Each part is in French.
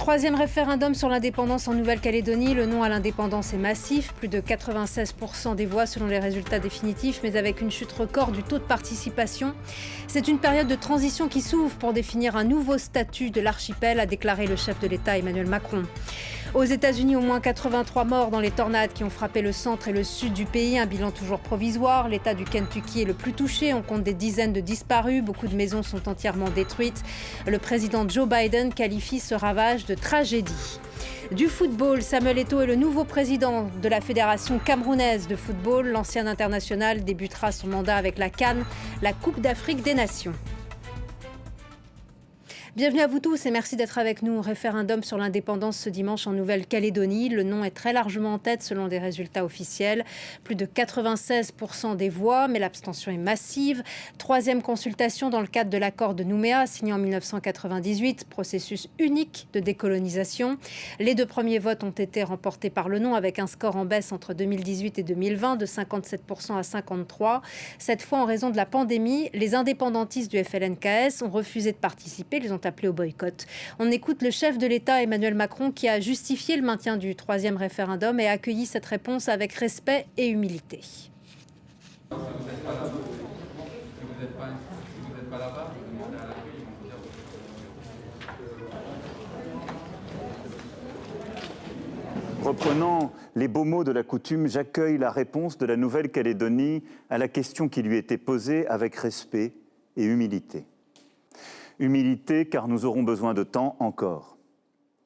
Troisième référendum sur l'indépendance en Nouvelle-Calédonie. Le non à l'indépendance est massif, plus de 96% des voix selon les résultats définitifs, mais avec une chute record du taux de participation. C'est une période de transition qui s'ouvre pour définir un nouveau statut de l'archipel, a déclaré le chef de l'État Emmanuel Macron. Aux États-Unis, au moins 83 morts dans les tornades qui ont frappé le centre et le sud du pays. Un bilan toujours provisoire. L'État du Kentucky est le plus touché. On compte des dizaines de disparus. Beaucoup de maisons sont entièrement détruites. Le président Joe Biden qualifie ce ravage de tragédie. Du football, Samuel Eto'o est le nouveau président de la Fédération camerounaise de football. L'ancien international débutera son mandat avec la CAN, la Coupe d'Afrique des Nations. Bienvenue à vous tous et merci d'être avec nous. Référendum sur l'indépendance ce dimanche en Nouvelle-Calédonie. Le non est très largement en tête selon des résultats officiels. Plus de 96% des voix, mais l'abstention est massive. Troisième consultation dans le cadre de l'accord de Nouméa, signé en 1998, processus unique de décolonisation. Les deux premiers votes ont été remportés par le non avec un score en baisse entre 2018 et 2020 de 57% à 53%. Cette fois, en raison de la pandémie, les indépendantistes du FLNKS ont refusé de participer. Ils ont appelé au boycott. On écoute le chef de l'État Emmanuel Macron qui a justifié le maintien du troisième référendum et a accueilli cette réponse avec respect et humilité. Reprenant les beaux mots de la coutume, j'accueille la réponse de la Nouvelle-Calédonie à la question qui lui était posée avec respect et humilité. Humilité, car nous aurons besoin de temps encore.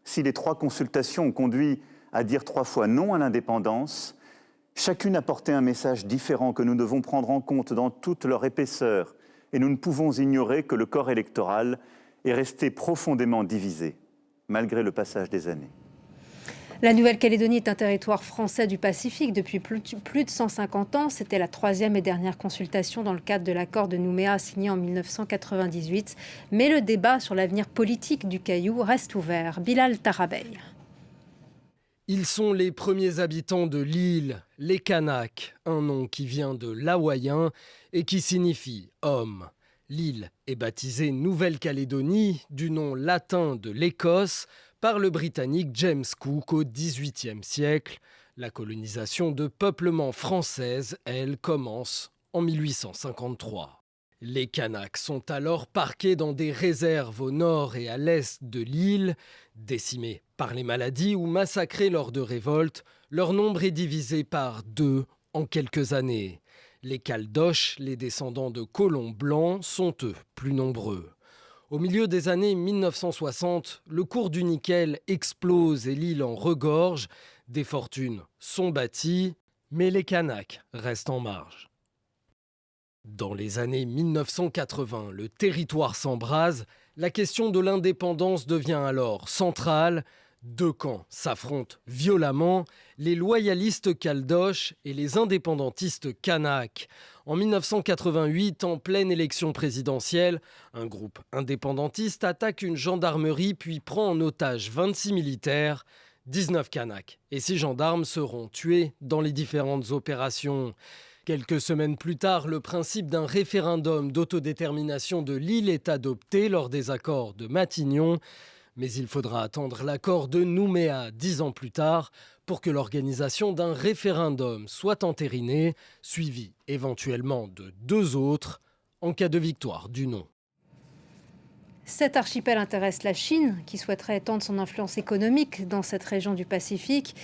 Si les 3 consultations ont conduit à dire 3 fois non à l'indépendance, chacune apportait un message différent que nous devons prendre en compte dans toute leur épaisseur, et nous ne pouvons ignorer que le corps électoral est resté profondément divisé, malgré le passage des années. La Nouvelle-Calédonie est un territoire français du Pacifique depuis plus de 150 ans. C'était la troisième et dernière consultation dans le cadre de l'accord de Nouméa signé en 1998. Mais le débat sur l'avenir politique du Caillou reste ouvert. Bilal Tarabey. Ils sont les premiers habitants de l'île, les Kanaks, un nom qui vient de l'hawaïen et qui signifie homme. L'île est baptisée Nouvelle-Calédonie du nom latin de l'Écosse par le Britannique James Cook au XVIIIe siècle. La colonisation de peuplement française, elle, commence en 1853. Les Kanaks sont alors parqués dans des réserves au nord et à l'est de l'île. Décimés par les maladies ou massacrés lors de révoltes, leur nombre est divisé par 2 en quelques années. Les Caldoches, les descendants de colons blancs, sont eux plus nombreux. Au milieu des années 1960, le cours du nickel explose et l'île en regorge. Des fortunes sont bâties, mais les Kanaks restent en marge. Dans les années 1980, le territoire s'embrase. La question de l'indépendance devient alors centrale. 2 camps s'affrontent violemment, les loyalistes caldoches et les indépendantistes kanaks. En 1988, en pleine élection présidentielle, un groupe indépendantiste attaque une gendarmerie puis prend en otage 26 militaires. 19 kanaks et 6 gendarmes seront tués dans les différentes opérations. Quelques semaines plus tard, le principe d'un référendum d'autodétermination de l'île est adopté lors des accords de Matignon. Mais il faudra attendre l'accord de Nouméa 10 ans plus tard pour que l'organisation d'un référendum soit entérinée, suivi éventuellement de 2 autres en cas de victoire du non. Cet archipel intéresse la Chine, qui souhaiterait étendre son influence économique dans cette région du Pacifique.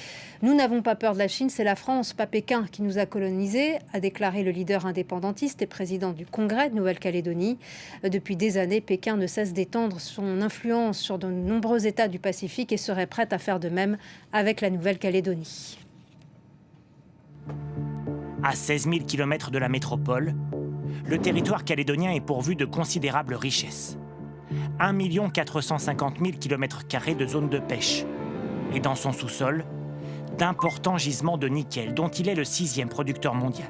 Nous n'avons pas peur de la Chine, c'est la France, pas Pékin, qui nous a colonisés, a déclaré le leader indépendantiste et président du Congrès de Nouvelle-Calédonie. Depuis des années, Pékin ne cesse d'étendre son influence sur de nombreux États du Pacifique et serait prête à faire de même avec la Nouvelle-Calédonie. À 16 000 km de la métropole, le territoire calédonien est pourvu de considérables richesses. 1 450 000 km² de zones de pêche. Et dans son sous-sol, d'importants gisements de nickel, dont il est le 6e producteur mondial.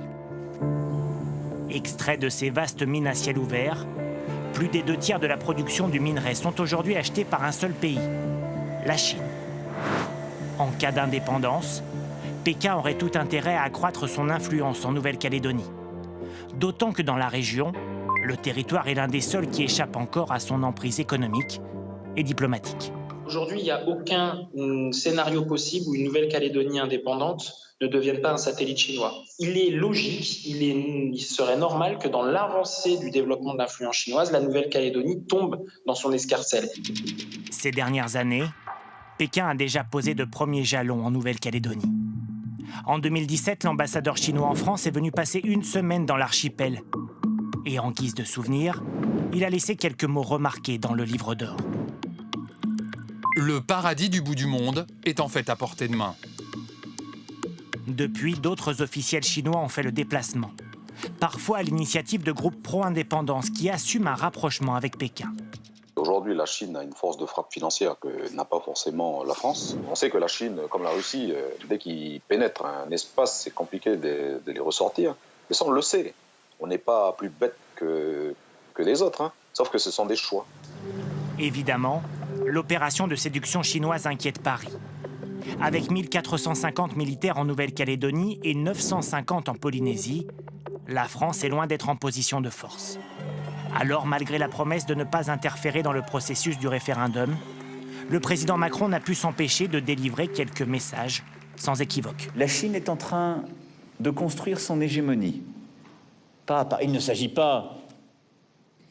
Extraits de ces vastes mines à ciel ouvert, plus des 2 tiers de la production du minerai sont aujourd'hui achetés par un seul pays, la Chine. En cas d'indépendance, Pékin aurait tout intérêt à accroître son influence en Nouvelle-Calédonie. D'autant que dans la région, le territoire est l'un des seuls qui échappe encore à son emprise économique et diplomatique. Aujourd'hui, il n'y a aucun scénario possible où une Nouvelle-Calédonie indépendante ne devienne pas un satellite chinois. Il est logique, il serait normal que dans l'avancée du développement de l'influence chinoise, la Nouvelle-Calédonie tombe dans son escarcelle. Ces dernières années, Pékin a déjà posé de premiers jalons en Nouvelle-Calédonie. En 2017, l'ambassadeur chinois en France est venu passer une semaine dans l'archipel. Et en guise de souvenir, il a laissé quelques mots remarqués dans le livre d'or. Le paradis du bout du monde est en fait à portée de main. Depuis, d'autres officiels chinois ont fait le déplacement. Parfois à l'initiative de groupes pro-indépendance qui assument un rapprochement avec Pékin. Aujourd'hui, la Chine a une force de frappe financière que n'a pas forcément la France. On sait que la Chine, comme la Russie, dès qu'ils pénètrent un espace, c'est compliqué de les ressortir. Mais ça, on le sait. On n'est pas plus bête que les autres, hein. Sauf que ce sont des choix. Évidemment, l'opération de séduction chinoise inquiète Paris. Avec 1450 militaires en Nouvelle-Calédonie et 950 en Polynésie, la France est loin d'être en position de force. Alors, malgré la promesse de ne pas interférer dans le processus du référendum, le président Macron n'a pu s'empêcher de délivrer quelques messages sans équivoque. La Chine est en train de construire son hégémonie. Pas à pas. Il ne s'agit pas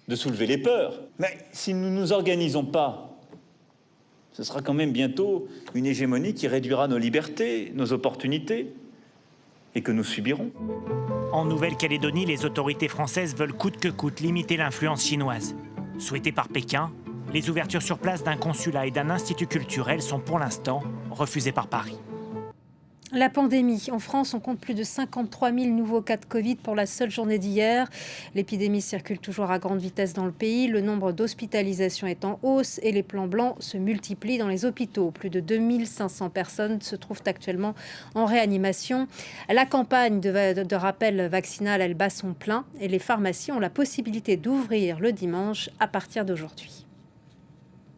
de soulever les peurs. Mais si nous ne nous organisons pas, ce sera quand même bientôt une hégémonie qui réduira nos libertés, nos opportunités, et que nous subirons. En Nouvelle-Calédonie, les autorités françaises veulent coûte que coûte limiter l'influence chinoise. Souhaitées par Pékin, les ouvertures sur place d'un consulat et d'un institut culturel sont pour l'instant refusées par Paris. La pandémie. En France, on compte plus de 53 000 nouveaux cas de Covid pour la seule journée d'hier. L'épidémie circule toujours à grande vitesse dans le pays. Le nombre d'hospitalisations est en hausse et les plans blancs se multiplient dans les hôpitaux. Plus de 2500 personnes se trouvent actuellement en réanimation. La campagne de rappel vaccinal, elle bat son plein et les pharmacies ont la possibilité d'ouvrir le dimanche à partir d'aujourd'hui.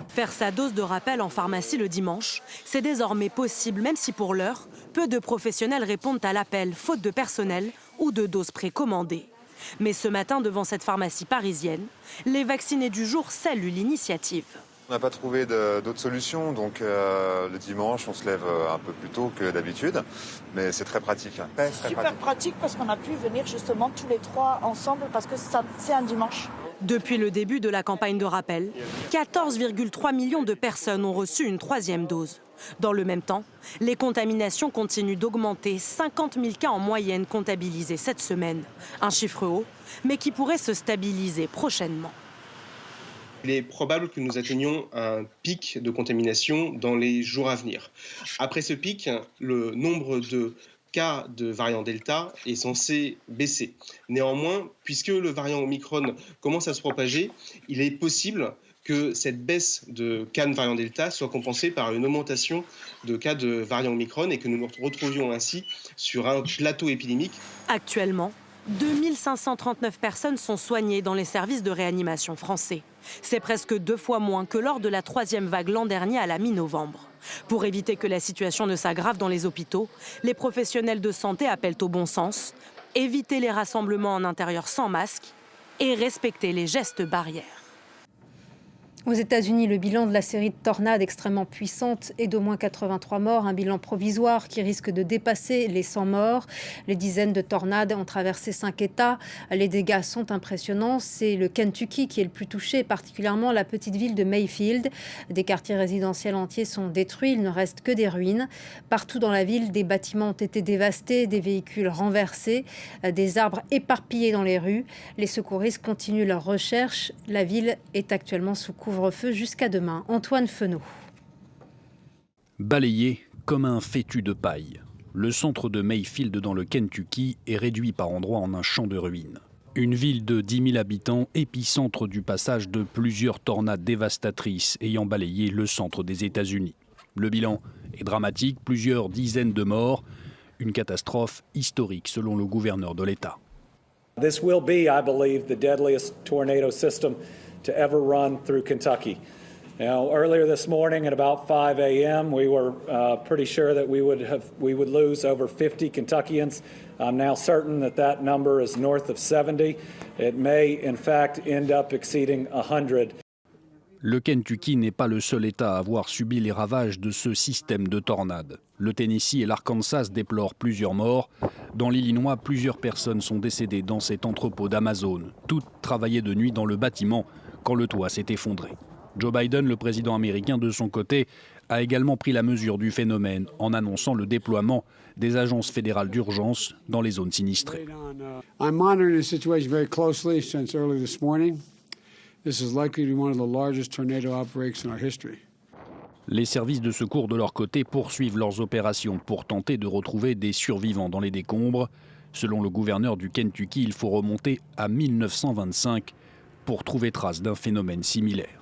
Faire sa dose de rappel en pharmacie le dimanche, c'est désormais possible, même si pour l'heure, peu de professionnels répondent à l'appel, faute de personnel ou de doses précommandées. Mais ce matin, devant cette pharmacie parisienne, les vaccinés du jour saluent l'initiative. On n'a pas trouvé d'autres solutions, donc le dimanche, on se lève un peu plus tôt que d'habitude, mais c'est très pratique. Super pratique parce qu'on a pu venir justement tous les trois ensemble parce que c'est un dimanche. Depuis le début de la campagne de rappel, 14,3 millions de personnes ont reçu une troisième dose. Dans le même temps, les contaminations continuent d'augmenter, 50 000 cas en moyenne comptabilisés cette semaine. Un chiffre haut, mais qui pourrait se stabiliser prochainement. Il est probable que nous atteignions un pic de contamination dans les jours à venir. Après ce pic, le nombre de cas de variant Delta est censé baisser. Néanmoins, puisque le variant Omicron commence à se propager, il est possible que cette baisse de cas de variant Delta soit compensée par une augmentation de cas de variant Omicron et que nous nous retrouvions ainsi sur un plateau épidémique. Actuellement, 2539 personnes sont soignées dans les services de réanimation français. C'est presque 2 fois moins que lors de la 3e vague l'an dernier à la mi-novembre. Pour éviter que la situation ne s'aggrave dans les hôpitaux, les professionnels de santé appellent au bon sens, éviter les rassemblements en intérieur sans masque et respecter les gestes barrières. Aux États-Unis, le bilan de la série de tornades extrêmement puissantes est d'au moins 83 morts, un bilan provisoire qui risque de dépasser les 100 morts. Les dizaines de tornades ont traversé 5 États. Les dégâts sont impressionnants. C'est le Kentucky qui est le plus touché, particulièrement la petite ville de Mayfield. Des quartiers résidentiels entiers sont détruits, il ne reste que des ruines. Partout dans la ville, des bâtiments ont été dévastés, des véhicules renversés, des arbres éparpillés dans les rues. Les secouristes continuent leurs recherches. La ville est actuellement sous couvre-feu jusqu'à demain. Antoine Fenot. Balayé comme un fétu de paille, le centre de Mayfield dans le Kentucky est réduit par endroits en un champ de ruines. Une ville de 10 000 habitants, épicentre du passage de plusieurs tornades dévastatrices ayant balayé le centre des États-Unis. Le bilan est dramatique, plusieurs dizaines de morts, une catastrophe historique selon le gouverneur de l'État. This will be, I believe, the deadliest tornado system to ever run through Kentucky. Now, earlier this morning at about 5 a.m., we were pretty sure that we would lose over 50 Kentuckians. I'm now certain that that number is north of 70. It may, in fact, end up exceeding 100. Le Kentucky n'est pas le seul État à avoir subi les ravages de ce système de tornades. Le Tennessee et l'Arkansas déplorent plusieurs morts. Dans l'Illinois, plusieurs personnes sont décédées dans cet entrepôt d'Amazon. Toutes travaillaient de nuit dans le bâtiment quand le toit s'est effondré. Joe Biden, le président américain, de son côté, a également pris la mesure du phénomène en annonçant le déploiement des agences fédérales d'urgence dans les zones sinistrées. I'm monitoring the situation very closely since early this morning. This is likely to be one of the largest tornado outbreaks in our history. Les services de secours de leur côté poursuivent leurs opérations pour tenter de retrouver des survivants dans les décombres. Selon le gouverneur du Kentucky, il faut remonter à 1925 pour trouver trace d'un phénomène similaire.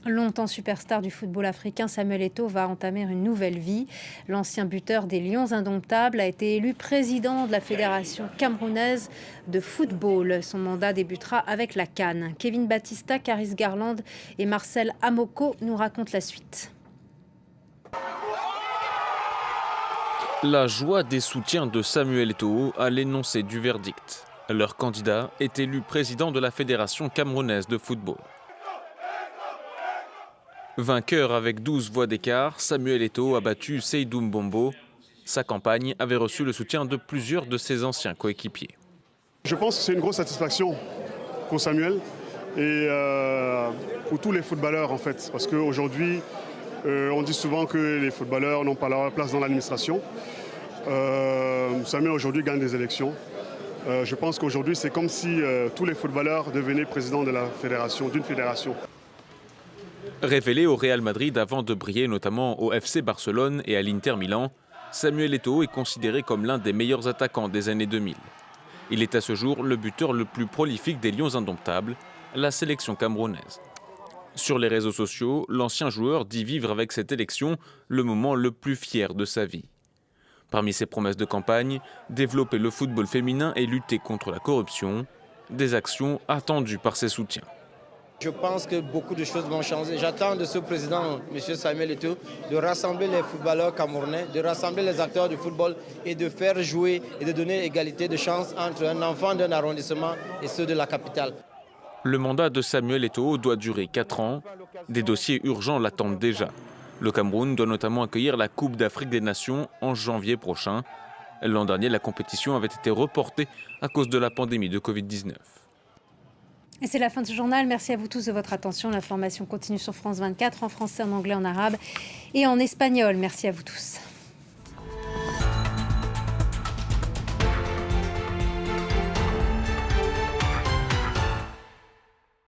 Longtemps superstar du football africain, Samuel Eto'o va entamer une nouvelle vie. L'ancien buteur des Lions Indomptables a été élu président de la Fédération camerounaise de football. Son mandat débutera avec la CAN. Kevin Battista, Caris Garland et Marcel Amoko nous racontent la suite. La joie des soutiens de Samuel Eto'o à l'énoncé du verdict. Leur candidat est élu président de la Fédération camerounaise de football. Vainqueur avec 12 voix d'écart, Samuel Eto'o a battu Seydou Mbombo. Sa campagne avait reçu le soutien de plusieurs de ses anciens coéquipiers. Je pense que c'est une grosse satisfaction pour Samuel et pour tous les footballeurs en fait. Parce qu'aujourd'hui, on dit souvent que les footballeurs n'ont pas leur place dans l'administration. Samuel aujourd'hui gagne des élections. Je pense qu'aujourd'hui c'est comme si tous les footballeurs devenaient présidents de la fédération, d'une fédération. Révélé au Real Madrid avant de briller notamment au FC Barcelone et à l'Inter Milan, Samuel Eto'o est considéré comme l'un des meilleurs attaquants des années 2000. Il est à ce jour le buteur le plus prolifique des Lions Indomptables, la sélection camerounaise. Sur les réseaux sociaux, l'ancien joueur dit vivre avec cette élection le moment le plus fier de sa vie. Parmi ses promesses de campagne, développer le football féminin et lutter contre la corruption, des actions attendues par ses soutiens. Je pense que beaucoup de choses vont changer. J'attends de ce président, M. Samuel Eto'o, de rassembler les footballeurs camerounais, de rassembler les acteurs du football et de faire jouer et de donner égalité de chance entre un enfant d'un arrondissement et ceux de la capitale. Le mandat de Samuel Eto'o doit durer 4 ans. Des dossiers urgents l'attendent déjà. Le Cameroun doit notamment accueillir la Coupe d'Afrique des Nations en janvier prochain. L'an dernier, la compétition avait été reportée à cause de la pandémie de Covid-19. Et c'est la fin de ce journal. Merci à vous tous de votre attention. L'information continue sur France 24, en français, en anglais, en arabe et en espagnol. Merci à vous tous.